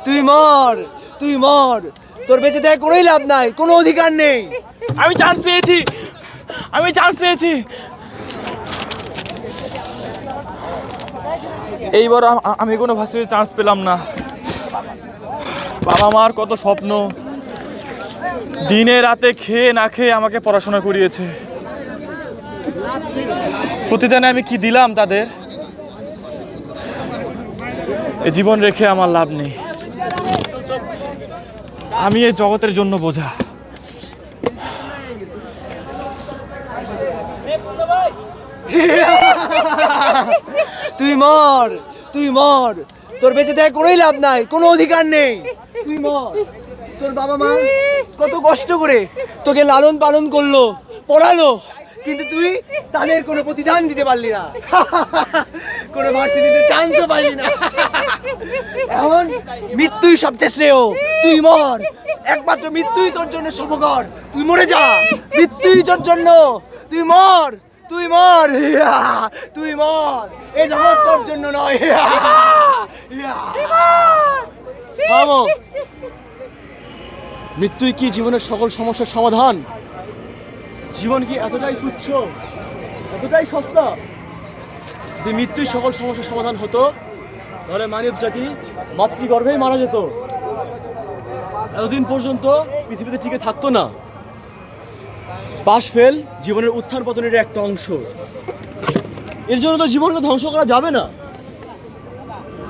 তুই মর, তুই মর, তোর বেঁচে থেকে কোনোই লাভ নাই, কোনো অধিকার নেই। আমি চান্স পেয়েছি, আমি চান্স পেয়েছি। এইবার আমি কোনো ভার্সিটির চান্স পেলাম না। বাবা মার কত স্বপ্ন, দিনে রাতে খেয়ে না খেয়ে আমাকে পড়াশোনা করিয়েছে। প্রতিদিনে আমি কি দিলাম তাদের, এ জীবন রেখে আমার লাভ নেই। আমি এই জগতের জন্য বোঝা। তুই মর, তুই মর, তোর বেঁচে থেকে কোনোই লাভ নাই, কোনো অধিকার নেই। তুই মর। তোর বাবা মা কত কষ্ট করে তোকে লালন পালন করলো, পড়ালো, কিন্তু তুই তাদের কোনো প্রতিদান দিতে পারলি না, কোনো ভার্সিটিতে চান্সও পাইলি না। এখন মৃত্যুই সবচেয়ে শ্রেয়। তুই মর, একমাত্র মৃত্যুই তোর জন্য শুভকর। তুই মরে যা, মৃত্যুই তোর জন্য। তুই মর, তুই মর, তুই মর, এই জগৎ তোর জন্য নয়। থামো। মৃত্যুই কি জীবনের সকল সমস্যার সমাধান? জীবন কি এতটাই তুচ্ছ, এতটাই সস্তা? যদি মৃত্যুই সকল সমস্যার সমাধান হতো, তাহলে মানব জাতি মাতৃগর্ভেই মারা যেত, এতদিন পর্যন্ত পৃথিবীতে টিকে থাকতো না। পাশ ফেল জীবনের উত্থান পতনের একটা অংশ। এর জন্য তো জীবনকে ধ্বংস করা যাবে না।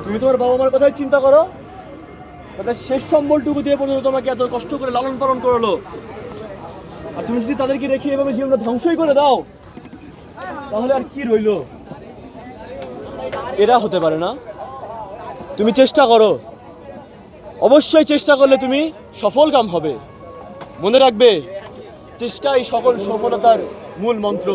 তুমি তোমার বাবা মার কথাই চিন্তা করো, তাদের শেষ সম্বলটুকু দিয়ে পর্যন্ত তোমাকে এত কষ্ট করে লালন পালন করলো, আর তুমি যদি তাদেরকে রেখে এভাবে জীবনটা ধ্বংসই করে দাও, তাহলে আর কি রইলো? এরা হতে পারে না। তুমি চেষ্টা করো, অবশ্যই চেষ্টা করলে তুমি সফল কাম হবে। মনে রাখবে, চেষ্টাই সকল সফলতার মূল মন্ত্র।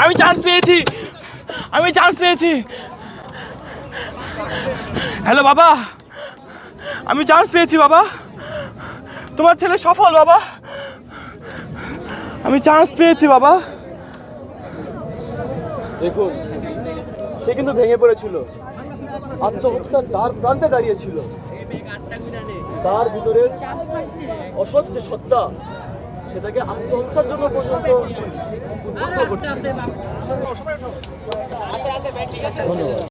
আমি চান্স পেয়েছি, আমি চান্স পেয়েছি। হ্যালো বাবা, আমি চান্স পেয়েছি বাবা। তোমার ছেলে সফল বাবা, আমি চান্স পেয়েছি বাবা। দেখুন, সে কিন্তু ভেঙে পড়েছিল, আত্মহত্যার দ্বার প্রান্তে দাঁড়িয়েছিল। তার ভিতরের অসৎ যে সত্তা, সেটাকে আত্মহত্যার জন্য পর্যন্ত উদ্বুদ্ধ করছে। ধন্যবাদ।